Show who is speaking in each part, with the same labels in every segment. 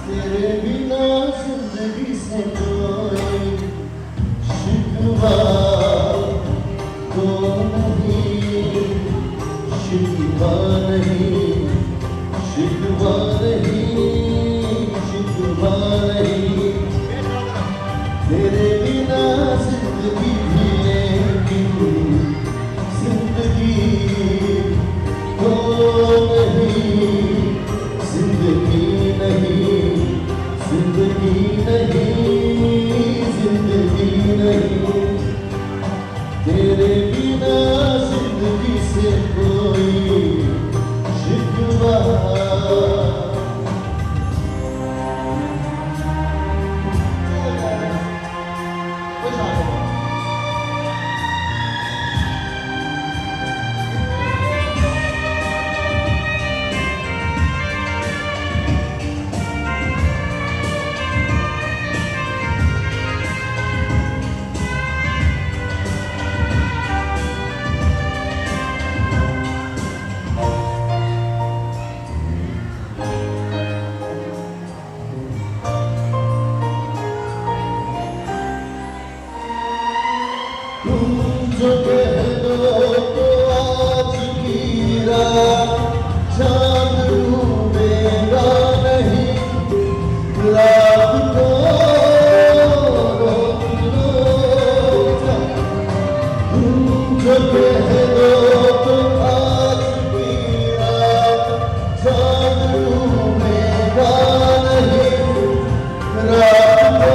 Speaker 1: तेरे बिना जिंदगी से कोई शिकवा तो नहीं, शिकवा नहीं, शिकवा नहीं, शिकवा नहीं। तेरे बिना जिंदगी जिएगी जिंदगी तो नहीं, जिंदगी नहीं, जिंदगी नहीं, जिंदगी नहीं। तेरे बिना जिंदगी से कोई शिकवा जो कह दो तो आज की रात चांद डूबेगा नहीं, रात को रोक लो। जो कह दो तो आज की रात चांद डूबेगा नहीं, रात को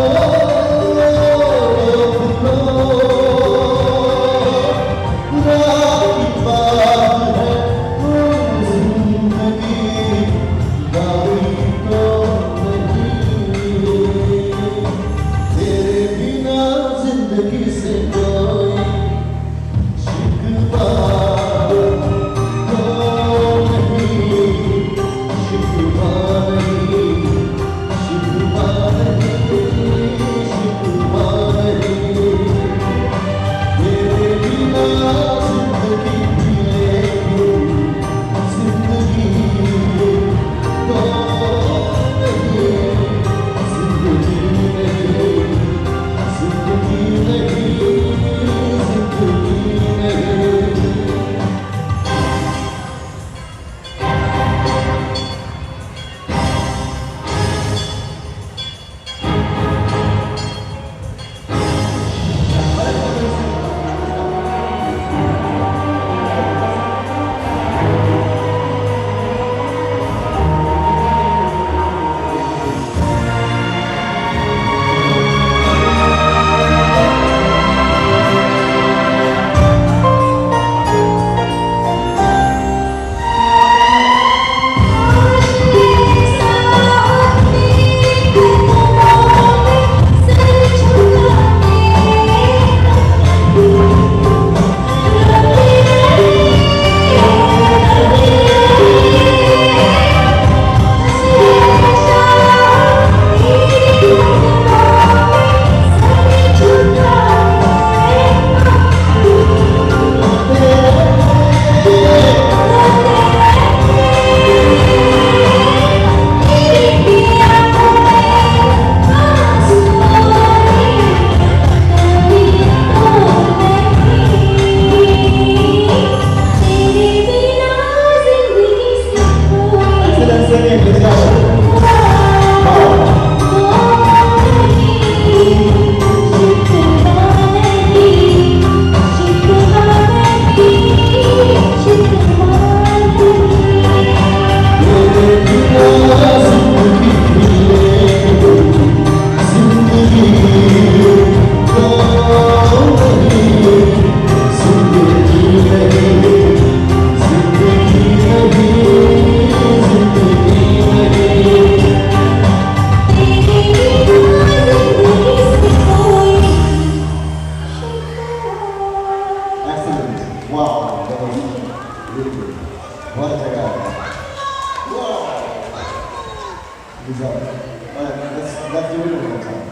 Speaker 1: Let's do it one more time.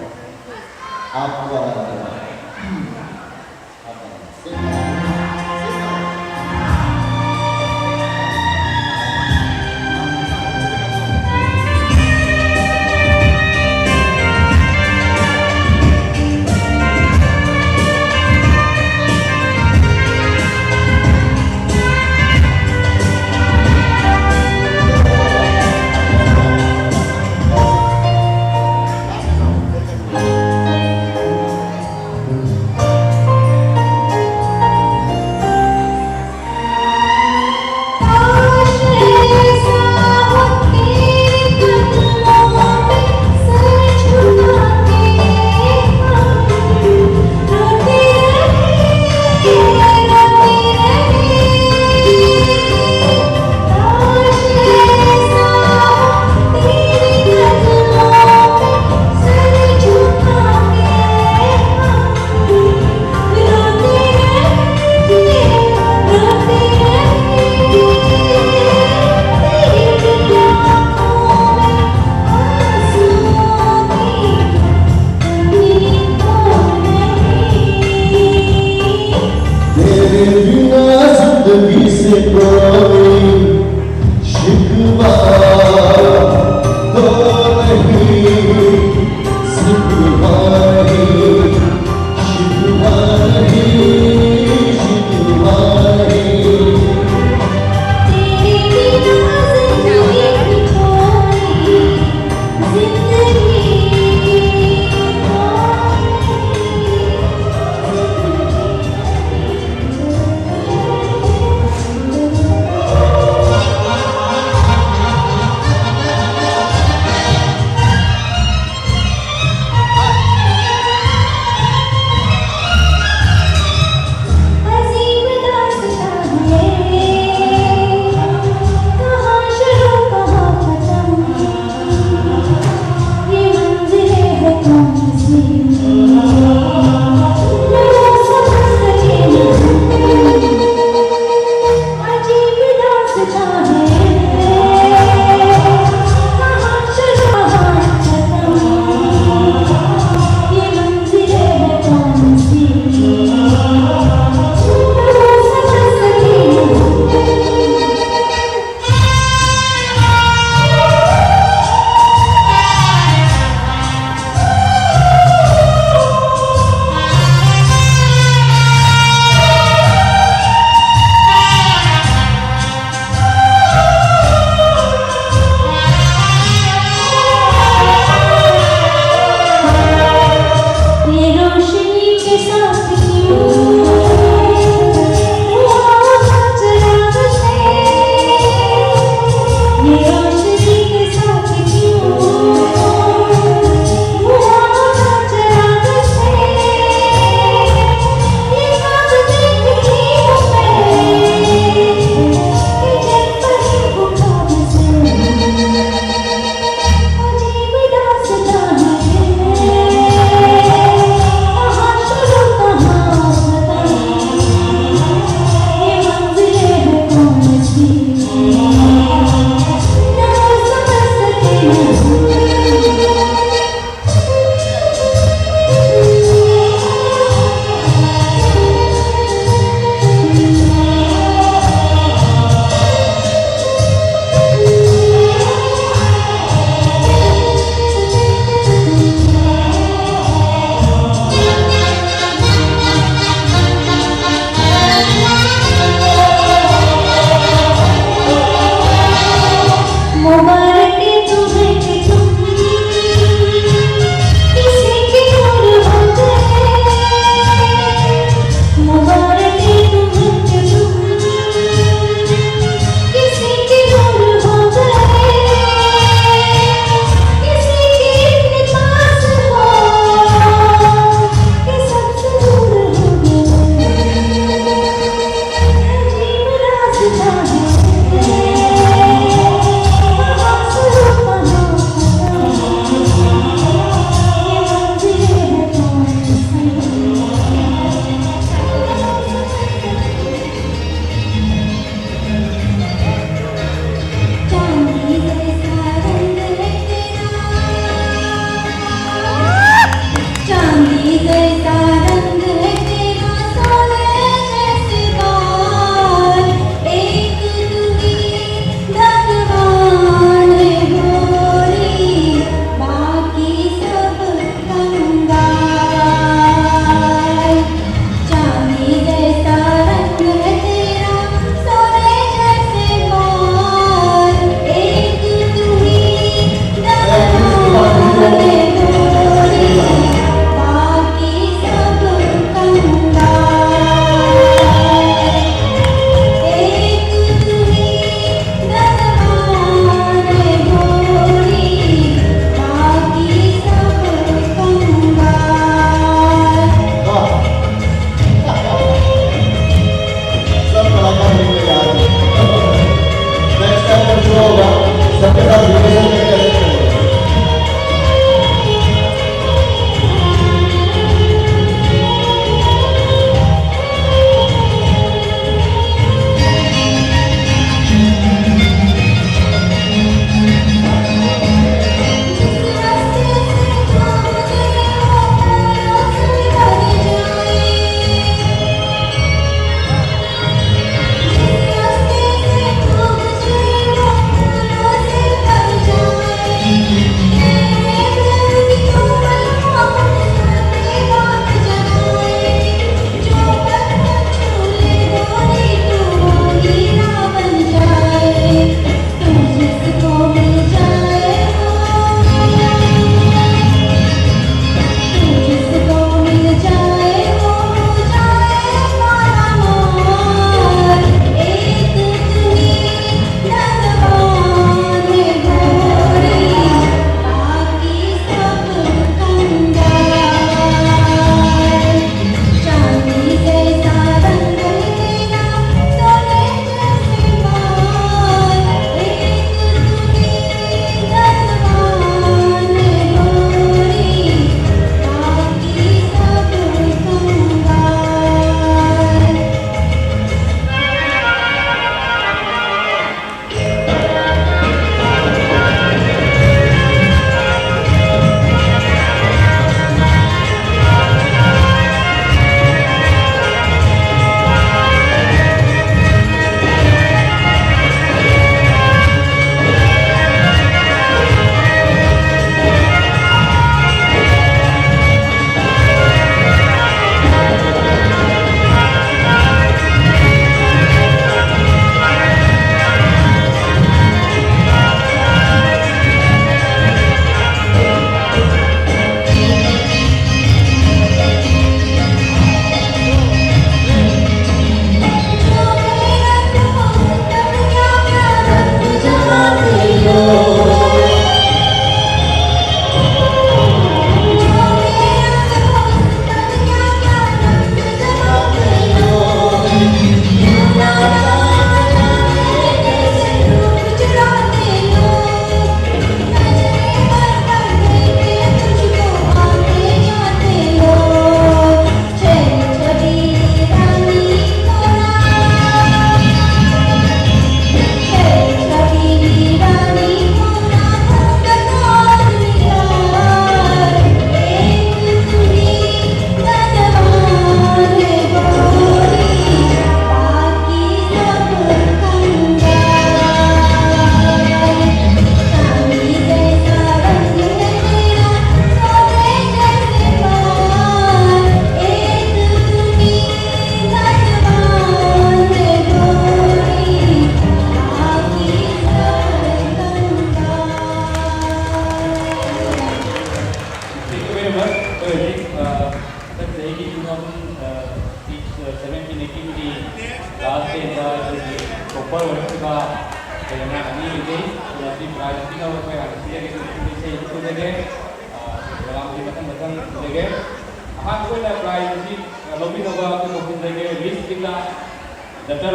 Speaker 2: Dr.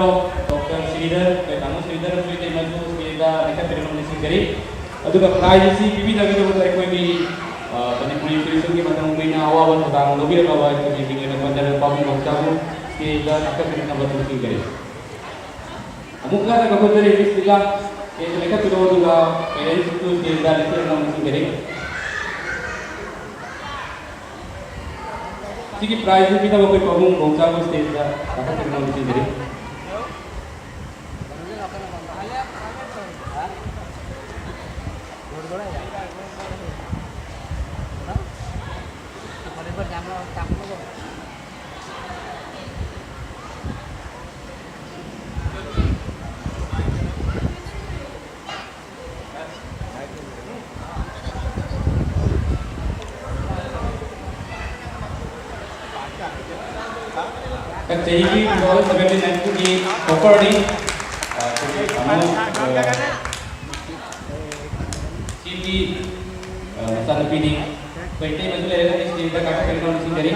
Speaker 2: Dr. Sridhar Kamu Sridhar Sri Maju Srida Eka Perumal Singari aduga prize si bibi da gido da koi bi Manipuri tourism ki matang umina awa ban ta lobi ka ba ki bi ne bandar pamu gokta ko ke da Eka Perumal Singari amuka da ko dari istilah ke Eka Perumal duga parents to ke da Eka Perumal Singari Sigi prize bi da ko pamu gokta ko stage da Eka Perumal Singari Jadi kalau sebagai nanti di property, kamu sini masa pilih, PT betul ada di sini kita kakak kenal di sini.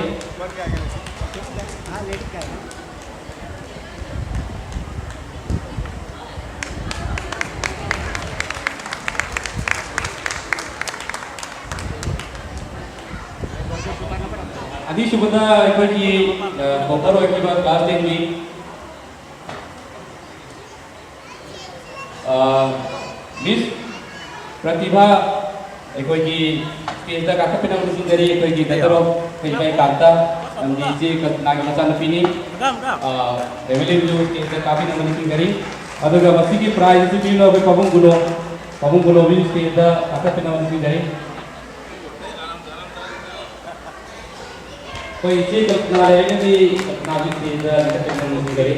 Speaker 2: Adi Subhada equity Boparo equity class 10 week Miss Pratibha equity stage da kakak penang di sini equity dataro penpai kanta amji nagamasan pini Emily Blue stage da kafi nang di sini aduga masih prize itu bilo be pabung gulo bin stage da kakak penang di sini कोई चीज अपना लेने भी अपना भी चीज निकलते हैं मुझे करी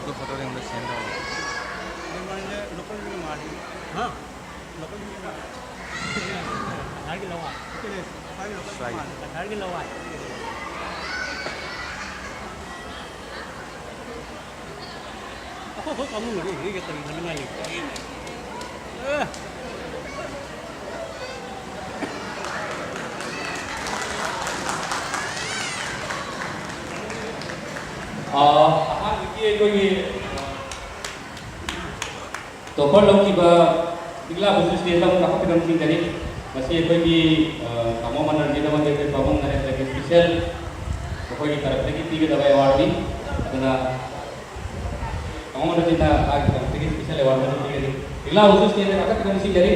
Speaker 3: तो फोटो लेंगे सेंड हो लोकल में मार हां लोकल में धार के लवा धार के लवा हो कामू नहीं ये तो नहीं ना
Speaker 2: ये कोई तो पर लोग की बा इगला बुजुर्ग स्टेज तक काफी कम सिंह करी बस ये कोई भी कामों में नर्जी दबा देते प्रॉब्लम ना है लेकिन स्पेशल तो कोई तरफ से की तीन दबा अवार्ड भी अपना कामों में नर्जी ना आज तरफ से स्पेशल अवार्ड में दी गई इगला बुजुर्ग स्टेज तक काफी कम सिंह करी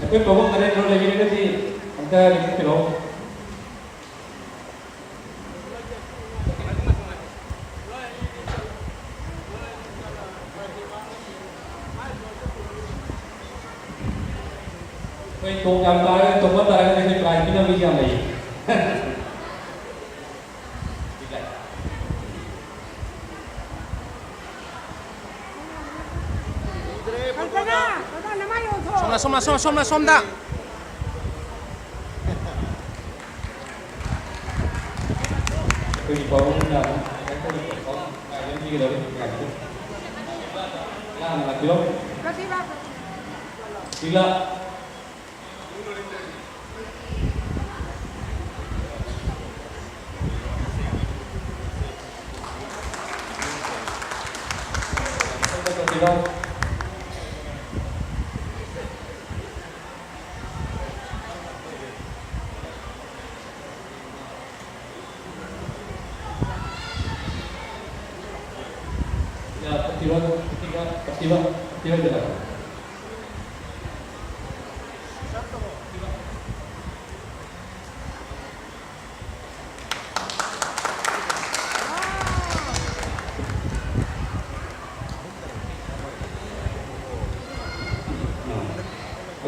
Speaker 2: कोई प्रॉब्लम करे तो लगी नहीं थी अंतर लिखते फिरो कोई तो जानता है तो पता है कि प्राइस की भी क्या नहीं
Speaker 3: somda
Speaker 2: कोई प्रॉब्लम ना कोई प्रॉब्लम की लगे क्या ना किलो किला Tiba jalan.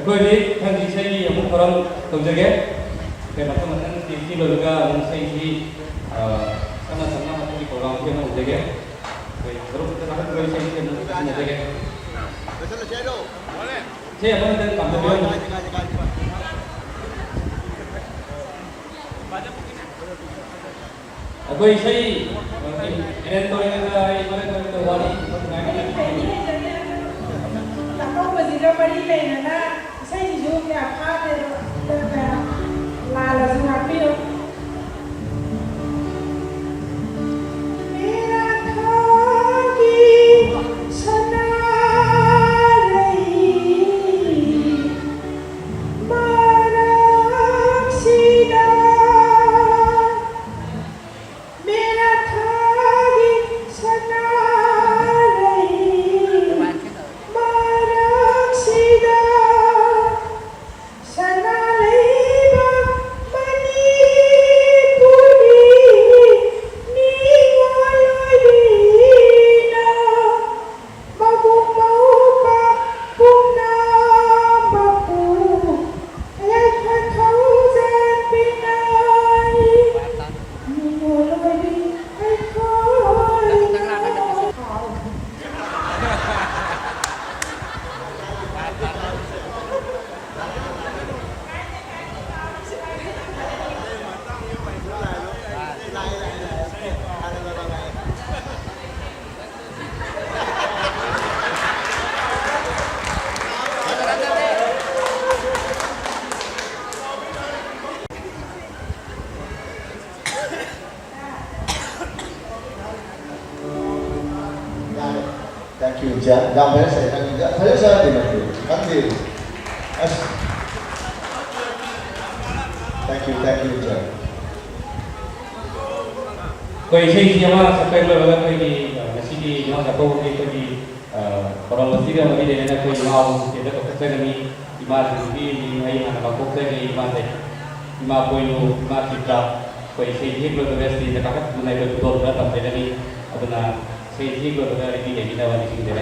Speaker 2: Aku ini kan di sini yang orang terjaga. Kenapa teman-teman di sini juga orang sini sama-sama aku di program yang terjaga. Terus kita akan kembali sini yang terjaga. Saya apa nanti kamu Aku isi ini tuh ini tuh wali.
Speaker 4: Aku masih dapat ini na, saya juga apa deh. Kanalas happy oh. मेरा खाकी सना रही मानक सीधा मेरा खाकी सना रही मानक सीधा सना लेवा मनी पूरी निवालदीना मगु मौका पुना बपू एक थाउजेंड पिनाई निवालदी एक खोई
Speaker 1: Thank you, Jan. Gambarnya saya kan juga. Saya dibantu. Nanti. Thank you, Jan.
Speaker 2: Koi sei siapa sampai berapa koi nasi di yang satu koi orang mesti kan mesti dengan koi mau kita kerja kami lima ribu ni ayah anak aku kerja lima poin lima cipta koi sei kalau tu mesti kita kat mulai berdoa berdoa sampai ni aduna sei kalau tu hari ini kita wajib kita